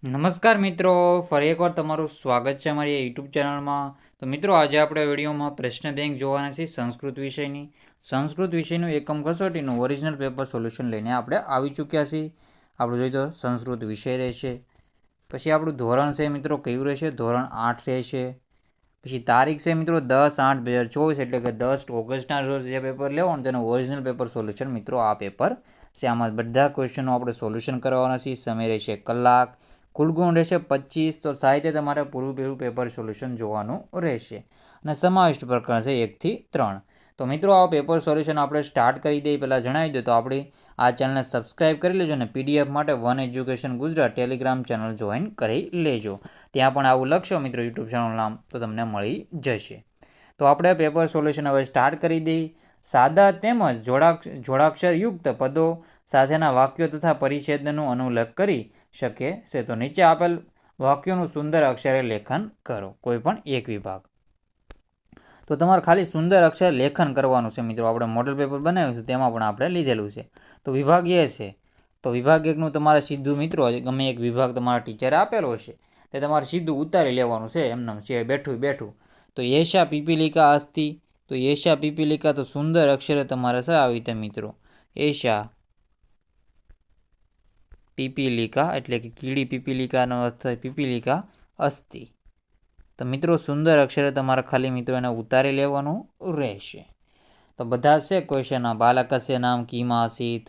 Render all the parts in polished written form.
નમસ્કાર મિત્રો, ફરી એકવાર તમારું સ્વાગત છે અમારી યુટ્યુબ ચેનલમાં. તો મિત્રો, આજે આપણે વિડીયોમાં પ્રશ્ન બેંક જોવાના છે સંસ્કૃત વિષયનું એકમ કસોટીનું ઓરિજિનલ પેપર સોલ્યુશન લઈને આપણે આવી ચૂક્યા છીએ. આપણે જોઈએ તો સંસ્કૃત વિષય રહેશે, પછી આપણું ધોરણ છે મિત્રો કયું રહેશે, ધોરણ 8 રહેશે. પછી તારીખ છે મિત્રો 10/8/2024, એટલે કે 10 ઓગસ્ટના રોજ જે પેપર લેવાનું તેનું ઓરિજિનલ પેપર સોલ્યુશન મિત્રો આ પેપર છે. આમાં બધા ક્વેશ્ચનો આપણે સોલ્યુશન કરવાના છીએ. સમય રહેશે કલાક, કુલ ગુણ રહેશે 25. તો સાહિત્ય તમારે પૂરું પેપર સોલ્યુશન જોવાનું રહેશે અને સમાવિષ્ટ પ્રકરણ છે 1 થી 3. તો મિત્રો આ પેપર સોલ્યુશન આપણે સ્ટાર્ટ કરી દઈએ પહેલાં જણાવી દો તો આપણી આ ચેનલને સબસ્ક્રાઈબ કરી લેજો અને પીડીએફ માટે one education Gujarat Telegram channel join કરી લેજો. ત્યાં પણ આવું લખશો મિત્રો યુટ્યુબ ચેનલ નામ તો તમને મળી જશે. તો આપણે પેપર સોલ્યુશન હવે સ્ટાર્ટ કરી દઈએ. સાદા તેમજ જોડાક્ષરયુક્ત પદો સાથેના વાક્યો તથા પરિચ્છેદનું અનુલ્લેખ કરી શકે છે. તો નીચે આપેલ વાક્યોનું સુંદર અક્ષરે લેખન કરો, કોઈ પણ એક વિભાગ. તો તમારે ખાલી સુંદર અક્ષર લેખન કરવાનું છે મિત્રો. આપણે મોડલ પેપર બનાવ્યું છે તેમાં પણ આપણે લીધેલું છે. તો વિભાગ એ છે, તો વિભાગ એકનું તમારે સીધું મિત્રો ગમે એક વિભાગ તમારા ટીચરે આપેલો છે તે તમારે સીધું ઉતારી લેવાનું છે એમનેમ છે બેઠું. તો એશા પીપીલિકા અસ્તિ, તો એશા પીપીલિકા તો સુંદર અક્ષરે તમારે છે આવી રીતે મિત્રો એશા પીપીલિકા એટલે કે કીડી પીપીલિકાનો અર્થ થાય પીપીલિકા અસ્તિ. તો મિત્રો સુંદર અક્ષરે તમારે ખાલી મિત્રો એને ઉતારી લેવાનું રહેશે. તો બધા છે ક્વેશ્ચનના બાલકસ્ય નામ કિમ આસીત,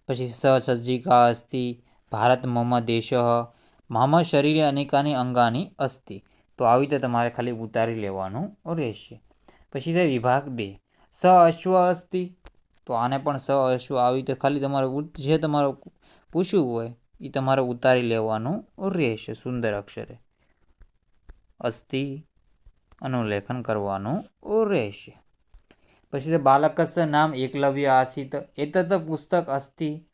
પછી સજ્જિકા અસ્તિ, ભારત મમ દેશ, મમ શરીરે અનેકાની અંગાની અસ્તિ. તો આવી રીતે તમારે ખાલી ઉતારી લેવાનું રહેશે. પછી છે વિભાગ 2, સ અશ્વ અસ્તિ. તો આને પણ સ અશ્વ આવી રીતે ખાલી તમારે જે તમારે પૂછવું હોય એ તમારે ઉતારી લેવાનું રહેશે સુંદર અક્ષરે. અસ્તિ અનુલેખન કરવાનું રહેશે. પછી બાલકસ્ય નામ એકલવ્ય આસીત, એતત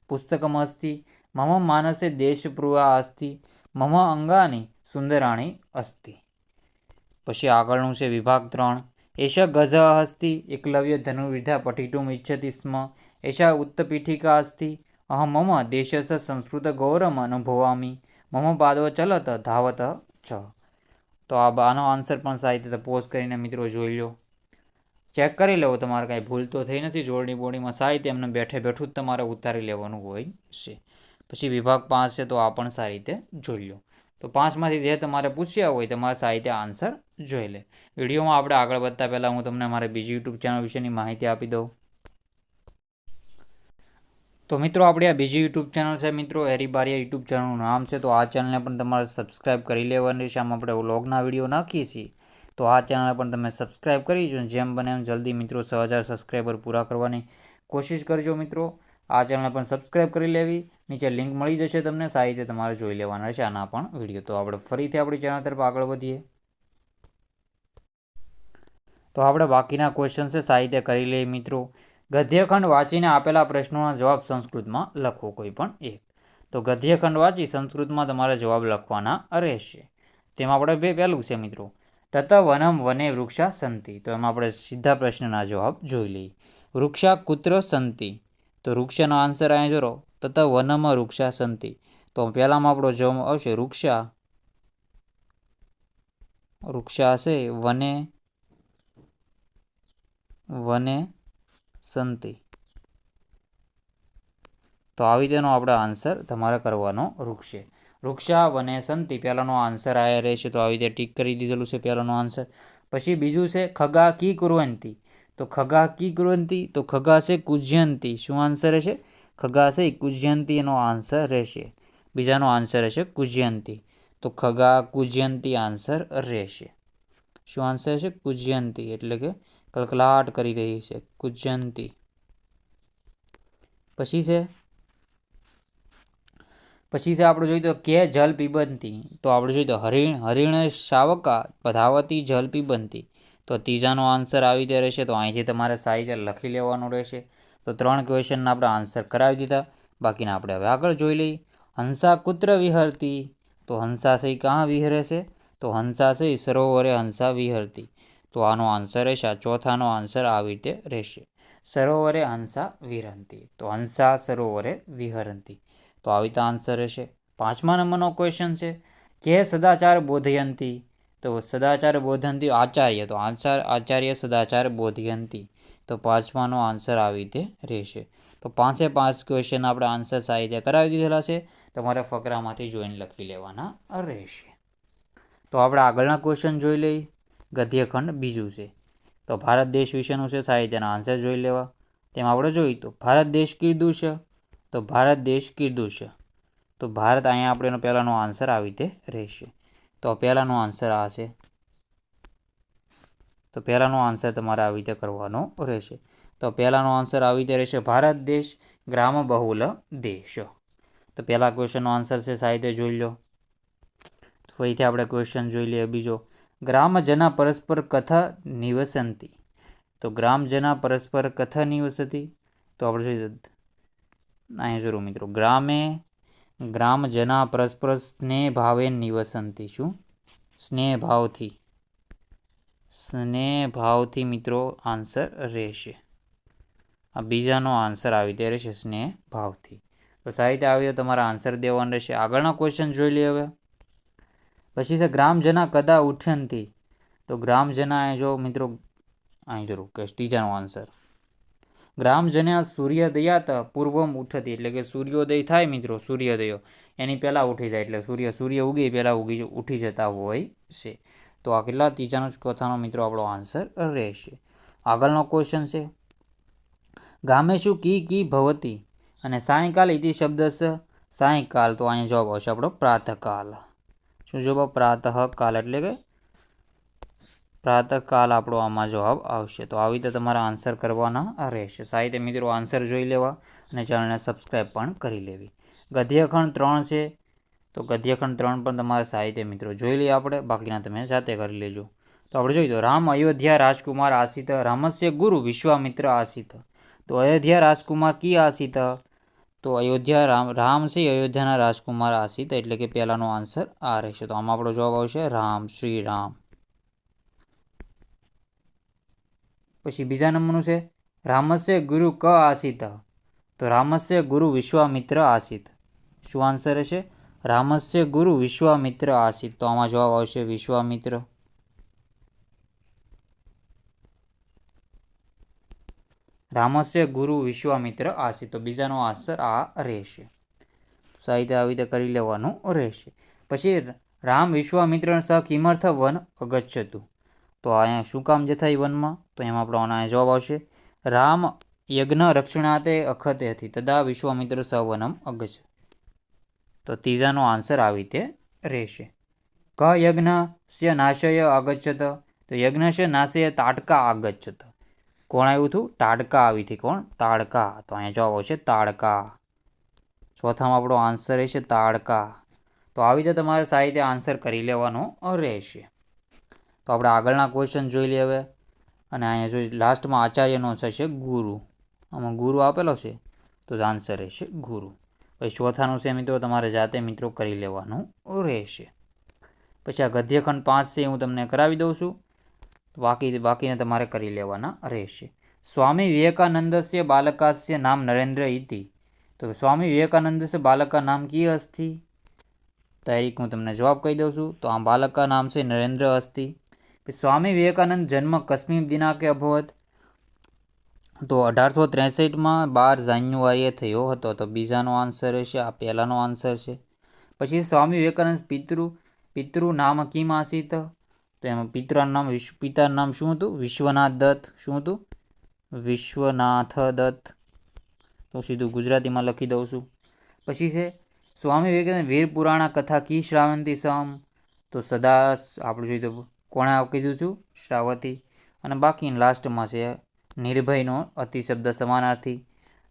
પુસ્તકમ અસ્તિ, મમ માનસે દેશપ્રુવા અસ્તિ, મમ અંગાની સુંદરાણી અસ્તિ. પછી આગળનું છે વિભાગ 3, એષા ગજ અસ્તિ, એકલવ્ય ધનુર્વિદ્યા પઠિતુમ ઇચ્છતિ સ્મ, એષા ઉત્તપીઠિકા અસ્તિ, અહમ મમ દેશસ્ય સંસ્કૃત ગૌરવમ અનુભવામી, મમ પાદો ચલત ધાવત ચ. તો આનો આન્સર પણ સારી રીતે પોઝ કરીને મિત્રો જોઈ લો, ચેક કરી લેવો તમારે કાંઈ ભૂલ તો થઈ નથી. જોડણી બોડીમાં સાહિત્ય એમને બેઠું જ તમારે ઉતારી લેવાનું હોય છે. પછી વિભાગ 5 છે તો આ પણ સારી રીતે જોઈ લો. તો 5માંથી જે તમારે પૂછ્યા હોય તમારે સાહિત્ય આન્સર જોઈ લે. વિડીયોમાં આપણે આગળ વધતા પહેલાં હું તમને મારી બીજી યુટ્યુબ ચેનલ વિશેની માહિતી આપી દઉં. તો મિત્રો આપણી આ બીજી યુટ્યુબ ચેનલ છે મિત્રો હેરી બારિયા યુટ્યુબ ચેનલનું નામ છે. તો આ ચેનલને પણ તમારે સબસ્ક્રાઈબ કરી લેવાની છે. આમાં આપણે વ્લોગના વિડીયો નાખીએ છીએ તો આ ચેનલ પણ તમે સબસ્ક્રાઈબ કરી જો. જેમ બને એમ જલ્દી મિત્રો 6000 સબસ્ક્રાઈબર પૂરા કરવાની કોશિશ કરજો મિત્રો. આ ચેનલ પણ સબસ્ક્રાઈબ કરી લેવી, નીચે લિંક મળી જશે તમને, સાહિત્ય તમારે જોઈ લેવાના રહેશે આના પણ વિડીયો. તો આપણે ફરીથી આપણી ચેનલ તરફ આગળ વધીએ. તો આપણે બાકીના ક્વેશ્ચન છે સાહિત્ય કરી લઈએ મિત્રો. ગદ્યખંડ વાંચીને આપેલા પ્રશ્નોના જવાબ સંસ્કૃતમાં લખો કોઈ પણ એક. તો ગદ્યખંડ વાંચી સંસ્કૃતમાં તમારે જવાબ લખવાના રહેશે. તેમાં આપણે પહેલું છે મિત્રો તત વનમ વને વૃક્ષા સંતિ. તો એમાં આપણે સીધા પ્રશ્નના જવાબ જોઈ લઈએ. વૃક્ષા કુત્ર સંતિ, તો વૃક્ષનો આન્સર અહીંયા જોરો તત વનમ વૃક્ષા સંતિ. તો પહેલામાં આપણો જવાબ આવશે વૃક્ષા છે વને સંતિ. તો આવી તેનો આપણે આન્સર તમારે કરવાનો વૃક્ષા વને સંતિ પહેલાંનો આન્સર આ રહેશે. તો આવી રીતે ટીક કરી દીધેલું છે પહેલાંનો આન્સર. પછી બીજું છે ખગા કી કુર્વંતી. તો ખગા કી કુર્વંતી, તો ખગા છે કુજ્યંતી. શું આન્સર રહેશે? ખગા છે કુજ્યંતી એનો આન્સર રહેશે. બીજાનો આન્સર રહેશે કુજ્યંતી. તો ખગા કુજ્યંતી આન્સર રહેશે. શું આન્સર છે? કુજ્યંતી, એટલે કે કલકલાટ કરી રહી છે કુજ્યંતી. પછી છે આપણે જોઈએ તો કે જલ પીબંતી. તો આપણે જોઈએ તો હરિણ શાવકા ધાવતી જલ પીબંતી. તો ત્રીજાનો આન્સર આવી રીતે રહેશે. તો અહીંથી તમારે સાહિત્ય લખી લેવાનું રહેશે. તો 3 ક્વેશ્ચનના આપણે આન્સર કરાવી દીધા. બાકીના આપણે હવે આગળ જોઈ લઈએ. હંસા કુત્ર વિહરતી. તો હંસા છે ક્યાં વિહરે છે? તો હંસા છે સરોવરે હંસા વિહરતી. તો આનો આન્સર રહેશે, ચોથાનો આન્સર આવી રીતે રહેશે, સરોવરે હંસા વિહરંતી. તો હંસા સરોવરે વિહરંતી. તો આવી રીતે આન્સર રહેશે. 5મા નંબરનો ક્વેશ્ચન છે કે સદાચાર બોધયંતી, તો સદાચાર બોધયંતી આચાર્ય, તો આચાર્ય સદાચાર બોધયંતી, તો 5માનો આન્સર આવી રીતે રહેશે. તો 5 ક્વેશ્ચન આપણે આન્સર સારી રીતે કરાવી દીધેલા છે. તમારે ફકરામાંથી જોઈને લખી લેવાના રહેશે. તો આપણે આગળના ક્વેશ્ચન જોઈ લઈએ. ગદ્યખંડ બીજું છે, તો ભારત દેશ વિશેનું છે. સાહિત્યના આન્સર જોઈ લેવા. તેમાં આપણે જોયું તો ભારત દેશ કીધું છે, તો ભારત દેશ કીધું છે, તો ભારત અહીંયા આપણે એનો પહેલાંનો આન્સર આવી રીતે રહેશે. તો પહેલાંનો આન્સર આ છે. તો પહેલાંનો આન્સર તમારે આવી રીતે કરવાનો રહેશે. તો પહેલાંનો આન્સર આવી રીતે રહેશે ભારત દેશ ગ્રામ બહુલ દેશ. તો પહેલા ક્વેશ્ચનનો આન્સર છે સાહિત્ય જોઈ લો. તો ફરીથી આપણે ક્વેશ્ચન જોઈ લઈએ બીજો. ગ્રામજના પરસ્પર કથા નિવસંતી, તો ગ્રામજના પરસ્પર કથા નિવસતી, તો આપણે જોઈએ અહીંયા જરૂર મિત્રો ગ્રામજના પરસ્પર સ્નેહ ભાવે નિવસંતી. શું? સ્નેહ ભાવથી મિત્રો આન્સર રહેશે. આ બીજાનો આન્સર આવી રીતે રહેશે, સ્નેહ ભાવથી. તો સાહિત્ય આવી તો તમારા આન્સર દેવાનું રહેશે. આગળના ક્વેશ્ચન જોઈ લઈએ હવે. પછી છે ગ્રામજના કદા ઉઠ્ઠંતી, તો ગ્રામજના જો મિત્રો અહીં જરૂર કે ત્રીજાનો આન્સર. ગ્રામજના સૂર્યોદયાત પૂર્વમ ઉઠતી, એટલે કે સૂર્યોદય થાય મિત્રો, સૂર્યોદય એની પહેલાં ઉઠી જાય, એટલે સૂર્ય ઉગે પહેલાં ઉઠી જતા હોય છે. તો આ કેટલા ત્રીજાનો ચોથાનો મિત્રો આપણો આન્સર રહેશે. આગળનો ક્વેશ્ચન છે ગામેશુ કી ભવતી અને સાયંકાલ ઇતિ શબ્દસ સાયંકાલ, તો અહીંયા જવાબ આવશે આપણો પ્રાતઃકાલ. શું જવાબ? પ્રાતઃકાલ, એટલે કે પ્રાતઃકાલ આપણો આમાં જવાબ આવશે. તો આવી રીતે તમારા આન્સર કરવાના રહેશે. સાહિત્ય મિત્રો આન્સર જોઈ લેવા અને ચેનલને સબસ્ક્રાઈબ પણ કરી લેવી. ગદ્યખંડ 3 છે, તો ગદ્યખંડ 3 પણ તમારા સાહિત્ય મિત્રો જોઈ લઈએ આપણે, બાકીના તમે જાતે કરી લેજો. તો આપણે જોઈએ તો રામ અયોધ્યા રાજકુમાર આસિત, રામસ્ય ગુરુ વિશ્વામિત્ર આસિત, તો અયોધ્યા રાજકુમાર કી આસિત, તો અયોધ્યા રામ છે અયોધ્યાના રાજકુમાર આસિત, એટલે કે પહેલાનો આન્સર આ રહેશે. તો આમાં આપણો જવાબ આવશે રામ, શ્રી રામ. પછી બીજા નંબરનું છે રામસ્ય ગુરુ ક આસિત, તો રામસ્ય ગુરુ વિશ્વામિત્ર આસિત. શું આન્સર રહેશે? રામસ્ય ગુરુ વિશ્વામિત્ર આસિત, તો આમાં જવાબ આવશે વિશ્વામિત્ર. રામસ્ય ગુરુ વિશ્વામિત્ર આસિત, તો બીજાનો આન્સર આ રહેશે. સાહિત્ય આવી રીતે કરી લેવાનું રહેશે. પછી રામ વિશ્વામિત્ર સહ કિમર્થ વન અગચ્છતુ, તો અહીંયા શું કામ જતા એ વનમાં, તો એમાં આપણો જવાબ આવશે રામ યજ્ઞ રક્ષણાતે અખતે હતી તદા વિશ્વામિત્ર સહ વનમ અગચ્છ, તો ત્રીજાનો આન્સર આવી રીતે રહેશે. ક યજ્ઞસ્ય નાશય આગચ્છત, તો યજ્ઞસ્ય નાશય તાડકા આગચ્છત. કોણ આવ્યું હતું? તાડકા આવી હતી. કોણ? તાડકા. તો અહીંયા જવાબ આવશે તાડકા. ચોથામાં આપણો આન્સર રહેશે તાડકા. તો આવી રીતે તમારે સાહિત્ય આન્સર કરી લેવાનો રહેશે. તો આપણે આગળના ક્વેશ્ચન જોઈ લઈએ હવે. અને અહીંયા જોઈ લાસ્ટમાં આચાર્યનો થશે ગુરુ. આમાં ગુરુ આપેલો છે, તો આન્સર રહેશે ગુરુ. પછી ચોથાનું છે મિત્રો તમારે જાતે મિત્રો કરી લેવાનું રહેશે. પછી આ ગદ્યખંડ 5 છે હું તમને કરાવી દઉં છું, બાકીને તમારે કરી લેવાના રહેશે. સ્વામી વિવેકાનંદસ્ય બાલકાસ્ય નામ નરેન્દ્ર ઇતિ, તો સ્વામી વિવેકાનંદસ્ય બાલકા નામ કી અસ્તિ, તારીખ હું તમને જવાબ કહી દઉં છું. તો આ બાલકા નામ છે નરેન્દ્ર અસ્તિ. સ્વામી વિવેકાનંદ જન્મ કસ્મિન દિનાંકે અભવત, તો 1863માં 12 જાન્યુઆરીએ થયો હતો, તો બીજાનો આન્સર રહેશે. આ પહેલાનો આન્સર છે. પછી સ્વામી વિવેકાનંદ પિતૃ નામ કિમ આસિત, તો એમાં પિતાનું નામ શું હતું? વિશ્વનાથ દત્ત. શું હતું? વિશ્વનાથ દત્ત. તો સીધું ગુજરાતીમાં લખી દઉં છું. પછી છે સ્વામી વિવેકાનંદ વીર પુરાણા કથા કી શ્રાવંતી સમ, તો સદા આપણે જોઈએ તો કોણે કીધું છું? શ્રાવતી. અને બાકી લાસ્ટમાં છે નિર્ભયનો અતિશબ્દ સમાનાર્થી,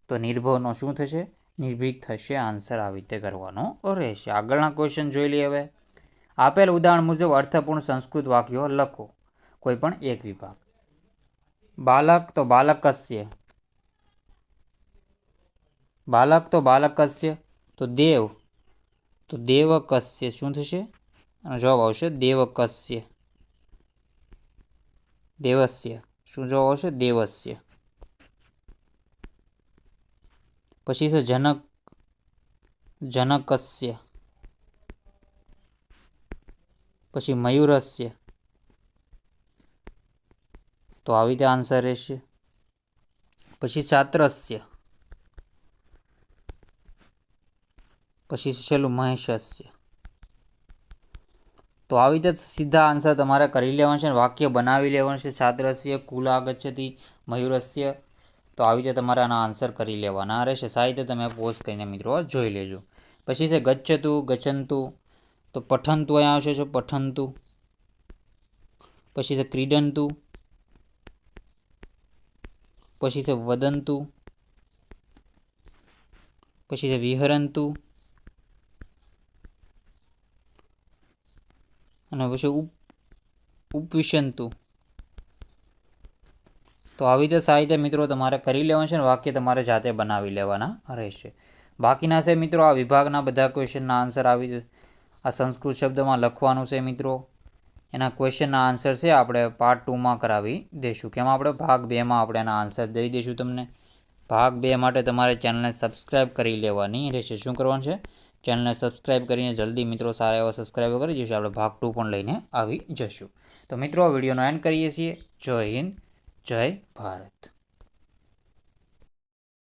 તો નિર્ભયનો શું થશે? નિર્ભીક થશે. આન્સર આવી રીતે કરવાનો રહેશે. આગળના ક્વેશ્ચન જોઈ લઈએ હવે. આપેલ ઉદાહરણ મુજબ અર્થપૂર્ણ સંસ્કૃત વાક્યો લખો, કોઈ પણ એક વિભાગ. બાલક તો બાલકસ્ય, બાલક તો બાલકસ્ય, તો દેવ તો દેવકસ્ય. શું થશે? જવાબ આવશે દેવકસ્ય. દેવસ્ય. શું જવાબ આવશે? દેવસ્ય. પછી છે જનકસ્ય. પછી મયુરસ્ય, તો આવી રીતે આન્સર રહેશે. પછી છાત્રસ્ય, પછી છેલ્લું મહેશસ્ય. તો આવી રીતે સીધા આન્સર તમારે કરી લેવાનું છે, વાક્ય બનાવી લેવાનું છે. છાત્રસ્ય કુલ આગચ્છતિ મયુરસ્ય, તો આવી રીતે તમારે આના આન્સર કરી લેવાના રહેશે. સાહિત્ય તમે પોઝ કરીને મિત્રો જોઈ લેજો. પછી છે ગચ્છતુ ગચ્છન્તુ, તો પઠનતુ અહીંયા આવશે છે પઠનતુ. પછી છે ક્રીડન્તુ, પછી છે વદંતુ, પછી છે વિહરંતુ, અને પછી ઉપવિશંતુ. તો આવી રીતે સાહિત્ય મિત્રો તમારે કરી લેવાનું છે, ને વાક્ય તમારે જાતે બનાવી લેવાના રહેશે. બાકીના છે મિત્રો આ વિભાગના બધા ક્વેશ્ચનના આન્સર આ સંસ્કૃત શબ્દમાં લખવાનું છે મિત્રો. એના ક્વેશ્ચનના આન્સર છે આપણે પાર્ટ 2માં કરાવી દઈશું. કેમ આપણે ભાગ 2માં આપણે એના આન્સર દઈ દઈશું તમને. ભાગ 2 માટે તમારે ચેનલને સબસ્ક્રાઈબ કરી લેવાની રહેશે. શું કરવાનું છે? ચેનલને સબસ્ક્રાઈબ કરીને જલ્દી મિત્રો સારા એવા સબસ્ક્રાઈબ કરી દઈશું. આપણે ભાગ 2 પણ લઈને આવી જશું. તો મિત્રો વિડીયોનો એન્ડ કરીએ છીએ. જય હિન્દ, જય ભારત.